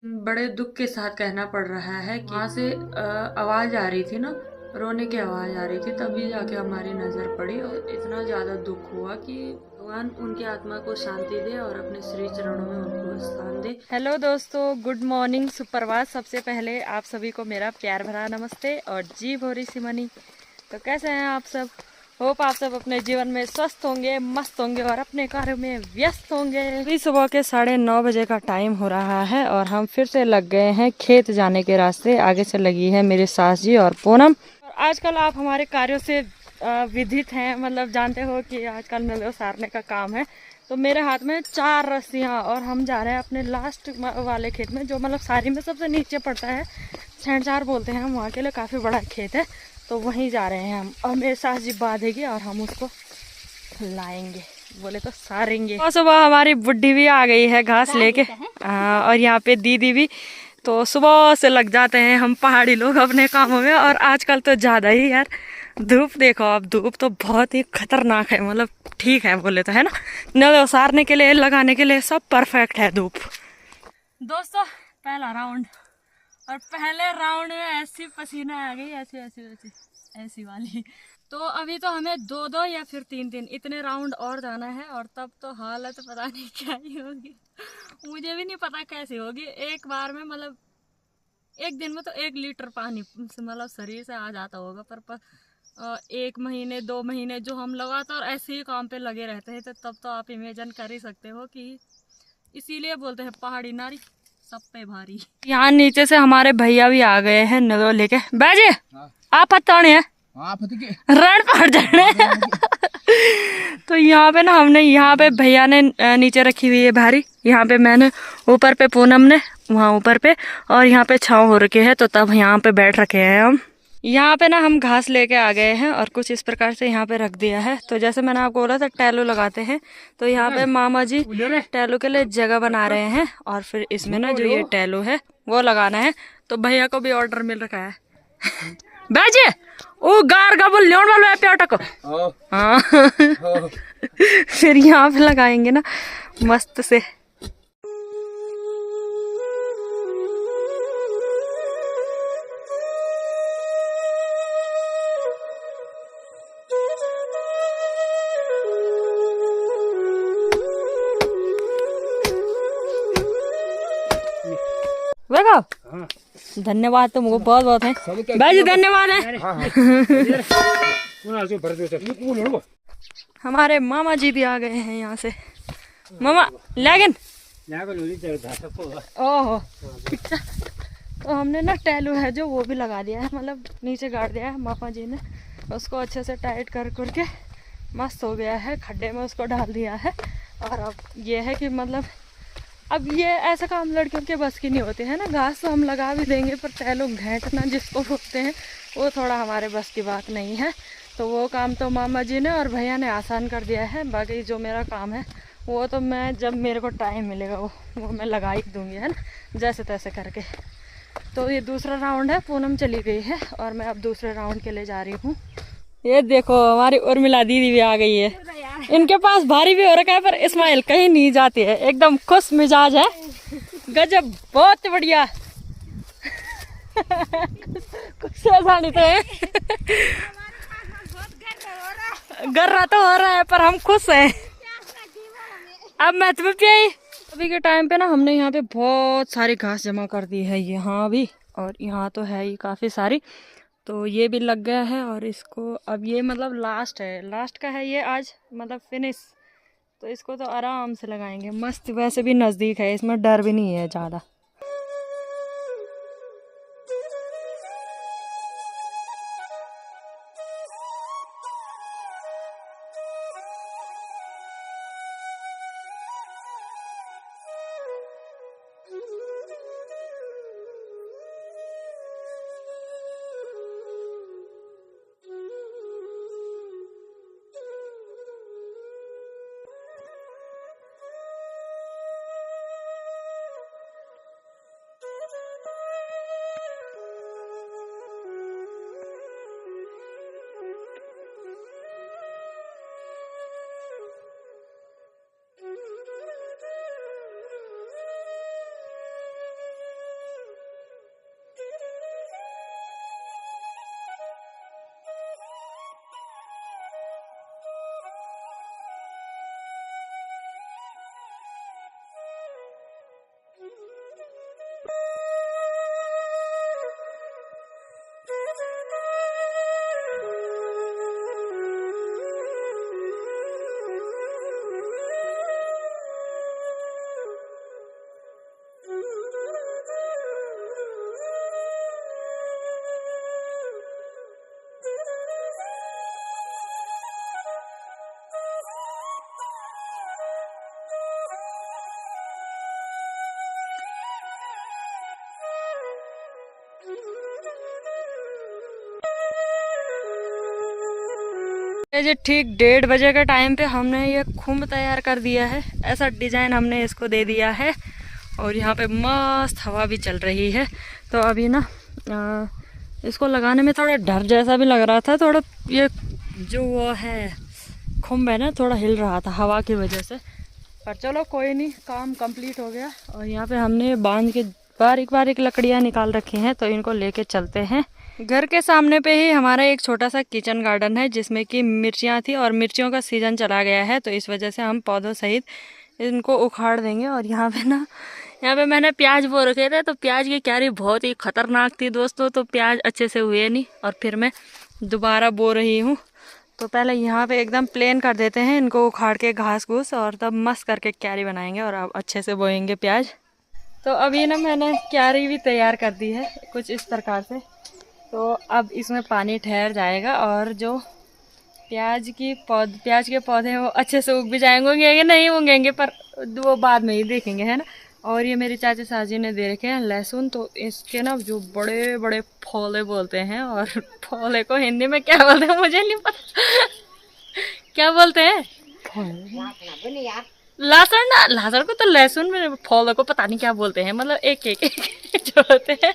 बड़े दुख के साथ कहना पड़ रहा है कि वहाँ से आवाज आ रही थी ना, रोने की आवाज आ रही थी, तभी जाके हमारी नजर पड़ी और इतना ज्यादा दुख हुआ कि भगवान उनकी आत्मा को शांति दे और अपने श्री चरणों में उनको स्थान दे। हेलो दोस्तों, गुड मॉर्निंग, सुप्रभात। सबसे पहले आप सभी को मेरा प्यार भरा नमस्ते और जी भोरी सिमनी। तो कैसे हैं आप सब? होप आप सब अपने जीवन में स्वस्थ होंगे, मस्त होंगे और अपने कार्यों में व्यस्त होंगे। अभी सुबह के 9:30 बजे का टाइम हो रहा है और हम फिर से लग गए हैं खेत जाने के रास्ते। आगे से लगी है मेरी सास जी और पूनम। और आजकल आप हमारे कार्यों से विदित हैं, मतलब जानते हो कि आजकल नल उसारने का काम है। तो मेरे हाथ में 4 रस्सियाँ और हम जा रहे हैं अपने लास्ट वाले खेत में, जो मतलब सारी में सबसे नीचे पड़ता है। सेंचार बोलते हैं हम वहाँ के लिए, काफ़ी बड़ा खेत है। तो वहीं जा रहे हैं हम और मेरे सास जी बांधेगी और हम उसको लाएंगे, बोले तो सारेंगे। और सुबह हमारी बुड्ढी भी आ गई है घास लेके। और यहाँ पे दीदी भी। तो सुबह से लग जाते हैं हम पहाड़ी लोग अपने कामों में। और आजकल तो ज़्यादा ही यार, धूप देखो आप, धूप तो बहुत ही खतरनाक है। मतलब ठीक है बोले तो, है ना। नल उसारने के लिए, लगाने के लिए सब परफेक्ट है धूप। दोस्तों पहला राउंड, और पहले राउंड में ऐसी पसीना आ गई, ऐसी ऐसी ऐसी ऐसी वाली। तो अभी तो हमें 2-2 या फिर 3-3 इतने राउंड और जाना है और तब तो हालत पता नहीं क्या ही होगी। मुझे भी नहीं पता कैसी होगी। एक बार में मतलब एक दिन में तो 1 लीटर पानी मतलब शरीर से आ जाता होगा। पर 1 महीने 2 महीने जो हम लगातार ऐसे ही काम पे लगे रहते हैं, तो तब तो आप इमेजिन कर ही सकते हो कि इसीलिए बोलते हैं पहाड़ी नारी सब पे भारी। यहाँ नीचे से हमारे भैया भी आ गए हैं नलो लेके। बैजे आप हत्ताने हैं रण पहाड़ चढ़ने। तो यहाँ पे ना हमने, यहाँ पे भैया ने नीचे रखी हुई है भारी, यहाँ पे मैंने, ऊपर पे पूनम ने, वहाँ ऊपर पे, और यहाँ पे छाँव हो रखे है। तो तब यहाँ पे बैठ रखे हैं हम। यहाँ पे ना हम घास लेके आ गए हैं और कुछ इस प्रकार से यहाँ पे रख दिया है। तो जैसे मैंने आपको बोला था टैलू लगाते हैं, तो यहाँ पे मामा जी टैलू के लिए जगह बना रहे हैं। और फिर इसमें ना जो ये टैलू है वो लगाना है। तो भैया को भी ऑर्डर मिल रखा है। बैजे ओ गार का बोल लेन वाला पे अटक। हाँ। फिर यहाँ पे लगाएंगे ना मस्त से। धन्यवाद तुमको बहुत बहुत है भाई, धन्यवाद है। हमारे मामा जी भी आ गए हैं यहाँ से। मामा लैगन ओहो। तो हमने ना टैलू है जो वो भी लगा दिया है, मतलब नीचे गाड़ दिया है मामा जी ने। उसको अच्छे से टाइट कर करके मस्त हो गया है, खड्डे में उसको डाल दिया है। और अब ये है कि मतलब अब ये ऐसा काम लड़कियों के बस की नहीं होती है ना। घास तो हम लगा भी देंगे, पर टैलू घेंटना जिसको बोलते हैं वो थोड़ा हमारे बस की बात नहीं है। तो वो काम तो मामा जी ने और भैया ने आसान कर दिया है। बाकी जो मेरा काम है वो तो मैं, जब मेरे को टाइम मिलेगा वो मैं लगा ही दूँगी, है ना, जैसे तैसे करके। तो ये दूसरा राउंड है, पूनम चली गई है और मैं अब दूसरे राउंड के लिए जा रही हूँ। ये देखो हमारी उर्मिला दीदी भी आ गई है। इनके पास भारी भी हो रखा है पर इस्माइल कहीं नहीं जाती है, एकदम खुश मिजाज है। गजब, बहुत बढ़िया। कुछ ऐसा नहीं तो है। गर्रा तो हो रहा है पर हम खुश हैं। अब मैं तुम्हें पियाई। अभी के टाइम पे ना हमने यहाँ पे बहुत सारी घास जमा कर दी है, यहाँ भी और यहाँ तो है ही काफ़ी सारी। तो ये भी लग गया है और इसको अब ये मतलब लास्ट है, लास्ट का है ये आज, मतलब फिनिश। तो इसको तो आराम से लगाएंगे मस्त। वैसे भी नज़दीक है, इसमें डर भी नहीं है ज़्यादा। ये ठीक 1:30 के टाइम पे हमने ये खुम्ब तैयार कर दिया है। ऐसा डिज़ाइन हमने इसको दे दिया है और यहाँ पे मस्त हवा भी चल रही है। तो अभी ना इसको लगाने में थोड़ा डर जैसा भी लग रहा था, थोड़ा ये जो वो है खुम्ब है ना थोड़ा हिल रहा था हवा की वजह से, पर चलो कोई नहीं, काम कंप्लीट हो गया। और यहाँ पे हमने बांध के बारीक बारीक लकड़ियाँ निकाल रखी हैं, तो इनको लेके चलते हैं। घर के सामने पे ही हमारा एक छोटा सा किचन गार्डन है जिसमें कि मिर्चियाँ थी और मिर्चियों का सीज़न चला गया है, तो इस वजह से हम पौधों सहित इनको उखाड़ देंगे। और यहाँ पे मैंने प्याज बो रखे थे, तो प्याज की क्यारी बहुत ही खतरनाक थी दोस्तों, तो प्याज अच्छे से हुए नहीं और फिर मैं दोबारा बो रही हूँ। तो पहले यहाँ पे एकदम प्लेन कर देते हैं इनको उखाड़ के घास घूस, और तब मस्त करके क्यारी बनाएंगे और अब अच्छे से बोएंगे प्याज। तो अभी ना मैंने क्यारी भी तैयार कर दी है कुछ इस प्रकार से। तो अब इसमें पानी ठहर जाएगा और जो प्याज के पौधे वो अच्छे से उग भी जाएंगे, उगेंगे नहीं उगेंगे पर वो बाद में ही देखेंगे, है ना। और ये मेरी चाची साजी ने दे रखे हैं लहसुन, तो इसके ना जो बड़े बड़े फौले बोलते हैं, और फौले को हिंदी में क्या बोलते हैं मुझे नहीं पता क्या बोलते हैं, लहसुन ना, लहसुन को तो लहसुन में, फौले को पता नहीं क्या बोलते हैं, मतलब एक जो होते हैं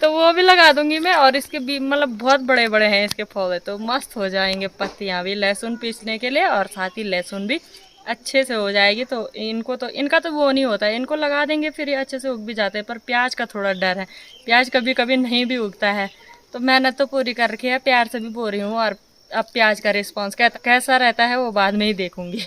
तो वो भी लगा दूंगी मैं। और इसके भी मतलब बहुत बड़े बड़े हैं इसके फौले, तो मस्त हो जाएंगे पत्तियां भी लहसुन पीसने के लिए, और साथ ही लहसुन भी अच्छे से हो जाएगी। तो इनका तो वो नहीं होता है, इनको लगा देंगे फिर ये अच्छे से उग भी जाते हैं। पर प्याज का थोड़ा डर है, प्याज कभी कभी नहीं भी उगता है, तो मेहनत तो पूरी कर रखी है, प्यार से भी बो रही हूँ। और अब प्याज का रिस्पॉन्स कैसा रहता है वो बाद में ही देखूंगी।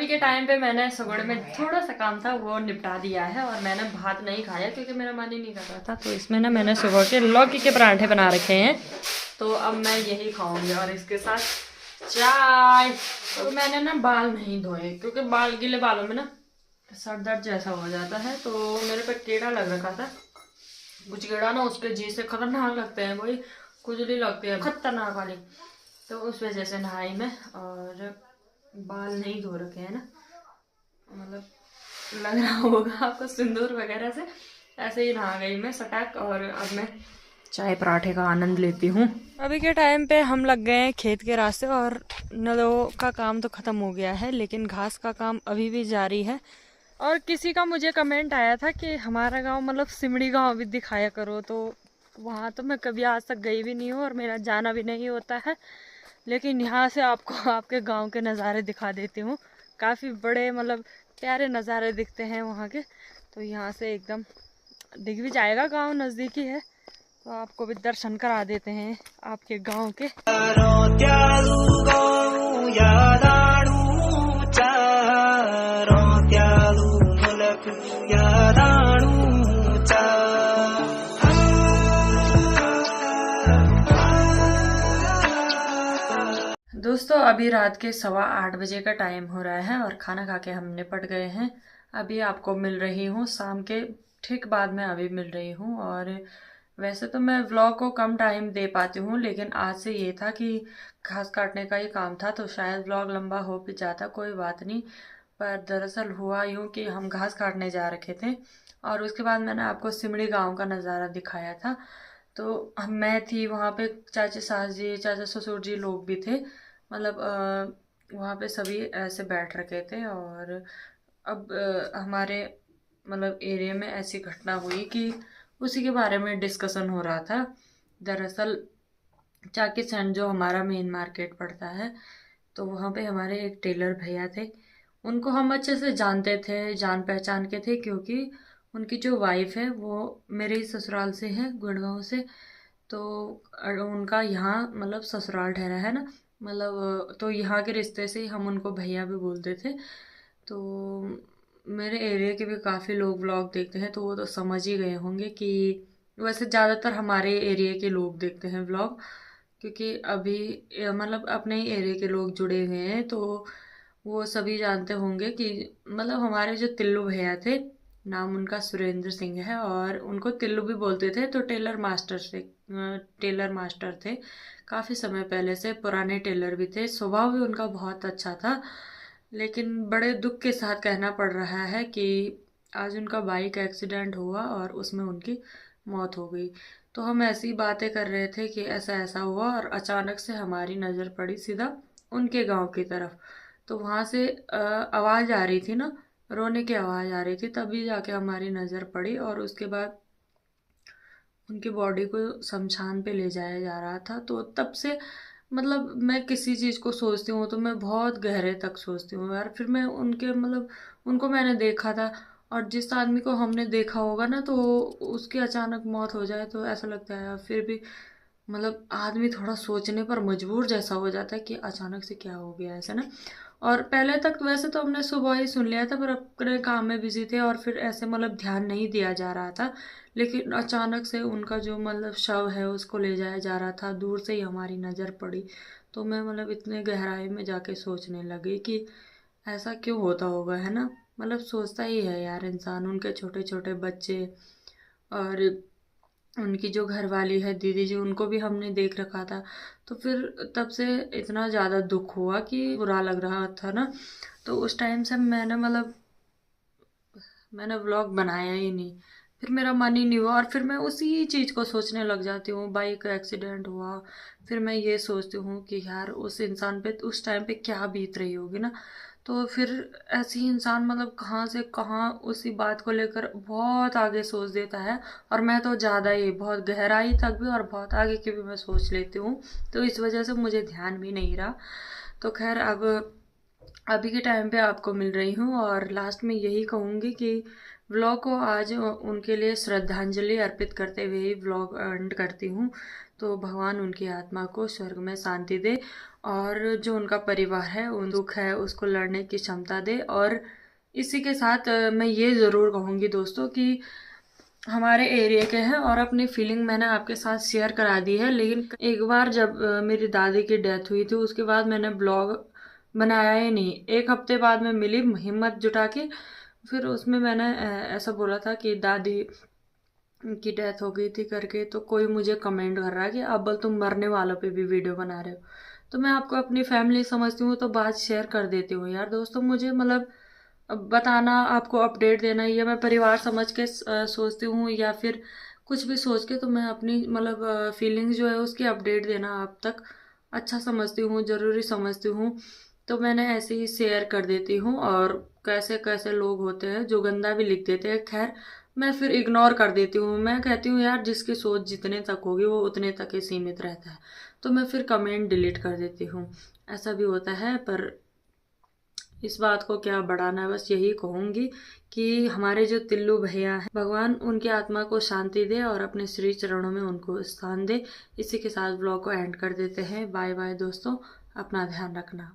के टाइम पे मैंने सुबह में थोड़ा सा काम था वो निपटा दिया है, और मैंने भात नहीं खाया क्योंकि मेरा मन ही नहीं कर रहा था। तो इसमें ना मैंने सुबह के लौकी के पराठे बना रखे हैं, तो अब मैं यही खाऊंगी और इसके साथ चाय। तो मैंने ना बाल नहीं धोए क्योंकि गीले बालों में ना सर दर्द जैसा हो जाता है। तो मेरे पे कीड़ा लग रखा था, कुछ कीड़ा ना उसके जी से खतरनाक लगते हैं, वही खुजली लगती है खतरनाक वाली, तो उस वजह से नहाई मैं। और बाल नहीं धो रखे हैं ना, मतलब लग रहा होगा आपको सिंदूर वगैरह से, ऐसे ही नहा गई मैं सटाक। और अब मैं चाय पराठे का आनंद लेती हूँ। अभी के टाइम पे हम लग गए हैं खेत के रास्ते, और नलों का काम तो ख़त्म हो गया है लेकिन घास का काम अभी भी जारी है। और किसी का मुझे कमेंट आया था कि हमारा गांव मतलब सिमड़ी गांव भी दिखाया करो, तो वहाँ तो मैं कभी आज तक गई भी नहीं हूँ और मेरा जाना भी नहीं होता है, लेकिन यहाँ से आपको आपके गांव के नज़ारे दिखा देती हूँ। काफ़ी बड़े मतलब प्यारे नज़ारे दिखते हैं वहाँ के, तो यहाँ से एकदम दिख भी जाएगा, गांव नज़दीकी है, तो आपको भी दर्शन करा देते हैं आपके गांव के। दोस्तों अभी रात के 8:15 बजे का टाइम हो रहा है और खाना खा के हम निपट गए हैं। अभी आपको मिल रही हूँ शाम के ठीक बाद में अभी मिल रही हूँ। और वैसे तो मैं व्लॉग को कम टाइम दे पाती हूँ, लेकिन आज से ये था कि घास काटने का ही काम था, तो शायद व्लॉग लंबा हो भी जाता, कोई बात नहीं। पर दरअसल हुआ यूँ कि हम घास काटने जा रखे थे और उसके बाद मैंने आपको सिमड़ी गाँव का नज़ारा दिखाया था। तो मैं थी वहाँ पे, चाचा सास जी चाचा ससुर जी लोग भी थे, मतलब वहाँ पे सभी ऐसे बैठ रखे थे। और अब हमारे मतलब एरिया में ऐसी घटना हुई कि उसी के बारे में डिस्कशन हो रहा था। दरअसल चाकी सेंट जो हमारा मेन मार्केट पड़ता है, तो वहाँ पे हमारे एक टेलर भैया थे, उनको हम अच्छे से जानते थे, जान पहचान के थे, क्योंकि उनकी जो वाइफ है वो मेरे ही ससुराल से है, गुड़गांव से। तो उनका यहाँ मतलब ससुराल ठहरा है ना, मतलब तो यहाँ के रिश्ते से ही हम उनको भैया भी बोलते थे। तो मेरे एरिया के भी काफ़ी लोग व्लॉग देखते हैं, तो वो तो समझ ही गए होंगे कि वैसे ज़्यादातर हमारे एरिया के लोग देखते हैं व्लॉग, क्योंकि अभी मतलब अपने ही एरिया के लोग जुड़े हुए हैं, तो वो सभी जानते होंगे कि मतलब हमारे जो तिल्लू भैया थे, नाम उनका सुरेंद्र सिंह है और उनको तिल्लू भी बोलते थे। तो टेलर मास्टर थे काफ़ी समय पहले से, पुराने टेलर भी थे, स्वभाव भी उनका बहुत अच्छा था। लेकिन बड़े दुख के साथ कहना पड़ रहा है कि आज उनका बाइक एक्सीडेंट हुआ और उसमें उनकी मौत हो गई। तो हम ऐसी बातें कर रहे थे कि ऐसा ऐसा हुआ और अचानक से हमारी नज़र पड़ी सीधा उनके गांव की तरफ। तो वहाँ से आवाज़ आ रही थी ना, रोने की आवाज़ आ रही थी, तभी जाके हमारी नज़र पड़ी और उसके बाद उनकी बॉडी को शमशान पे ले जाया जा रहा था। तो तब से मतलब मैं किसी चीज़ को सोचती हूँ तो मैं बहुत गहरे तक सोचती हूँ यार। फिर मैं उनके मतलब उनको मैंने देखा था, और जिस आदमी को हमने देखा होगा ना तो उसकी अचानक मौत हो जाए तो ऐसा लगता है यार, फिर भी मतलब आदमी थोड़ा सोचने पर मजबूर जैसा हो जाता है कि अचानक से क्या हो गया ऐसा ना। और पहले तक वैसे तो हमने सुबह ही सुन लिया था, पर अपने काम में बिजी थे और फिर ऐसे मतलब ध्यान नहीं दिया जा रहा था। लेकिन अचानक से उनका जो मतलब शव है उसको ले जाया जा रहा था, दूर से ही हमारी नज़र पड़ी। तो मैं मतलब इतने गहराई में जाके सोचने लगी कि ऐसा क्यों होता होगा, है ना। मतलब सोचता ही है यार इंसान, उनके छोटे छोटे बच्चे और उनकी जो घरवाली है दीदी जी, उनको भी हमने देख रखा था। तो फिर तब से इतना ज़्यादा दुख हुआ कि बुरा लग रहा था ना। तो उस टाइम से मैंने व्लॉग बनाया ही नहीं। फिर मेरा मन ही नहीं हुआ और फिर मैं उसी चीज़ को सोचने लग जाती हूँ, बाइक का एक्सीडेंट हुआ। फिर मैं ये सोचती हूँ कि यार उस इंसान पे उस टाइम पे क्या बीत रही होगी ना। तो फिर ऐसे ही इंसान मतलब कहाँ से कहाँ उसी बात को लेकर बहुत आगे सोच देता है। और मैं तो ज़्यादा ही बहुत गहराई तक भी और बहुत आगे की भी मैं सोच लेती हूँ। तो इस वजह से मुझे ध्यान भी नहीं रहा। तो खैर अब अभी के टाइम पे आपको मिल रही हूँ और लास्ट में यही कहूँगी कि व्लॉग को आज उनके लिए श्रद्धांजलि अर्पित करते हुए ही व्लॉग एंड करती हूँ। तो भगवान उनकी आत्मा को स्वर्ग में शांति दे और जो उनका परिवार है उन दुख है उसको लड़ने की क्षमता दे। और इसी के साथ मैं ये ज़रूर कहूँगी दोस्तों कि हमारे एरिया के हैं और अपनी फीलिंग मैंने आपके साथ शेयर करा दी है। लेकिन एक बार जब मेरी दादी की डेथ हुई थी उसके बाद मैंने ब्लॉग बनाया ही नहीं। एक हफ्ते बाद मैं मिली हिम्मत जुटा के, फिर उसमें मैंने ऐसा बोला था कि दादी की डेथ हो गई थी करके। तो कोई मुझे कमेंट कर रहा है कि अब तुम मरने वालों पे भी वीडियो बना रहे हो। तो मैं आपको अपनी फैमिली समझती हूँ तो बात शेयर कर देती हूँ यार दोस्तों। मुझे मतलब बताना, आपको अपडेट देना, ये मैं परिवार समझ के सोचती हूँ या फिर कुछ भी सोच के, तो मैं अपनी मतलब फीलिंग्स जो है उसकी अपडेट देना आप तक अच्छा समझती हूँ, ज़रूरी समझती हूँ। तो मैंने ऐसे ही शेयर कर देती हूँ। और कैसे कैसे लोग होते हैं जो गंदा भी लिख देते हैं, खैर मैं फिर इग्नोर कर देती हूँ। मैं कहती हूँ यार जिसकी सोच जितने तक होगी वो उतने तक ही सीमित रहता है। तो मैं फिर कमेंट डिलीट कर देती हूँ। ऐसा भी होता है, पर इस बात को क्या बढ़ाना है, बस यही कहूँगी कि हमारे जो तिल्लू भैया हैं भगवान उनकी आत्मा को शांति दे और अपने श्री चरणों में उनको स्थान दे। इसी के साथ ब्लॉग को एंड कर देते हैं। बाय बाय दोस्तों, अपना ध्यान रखना।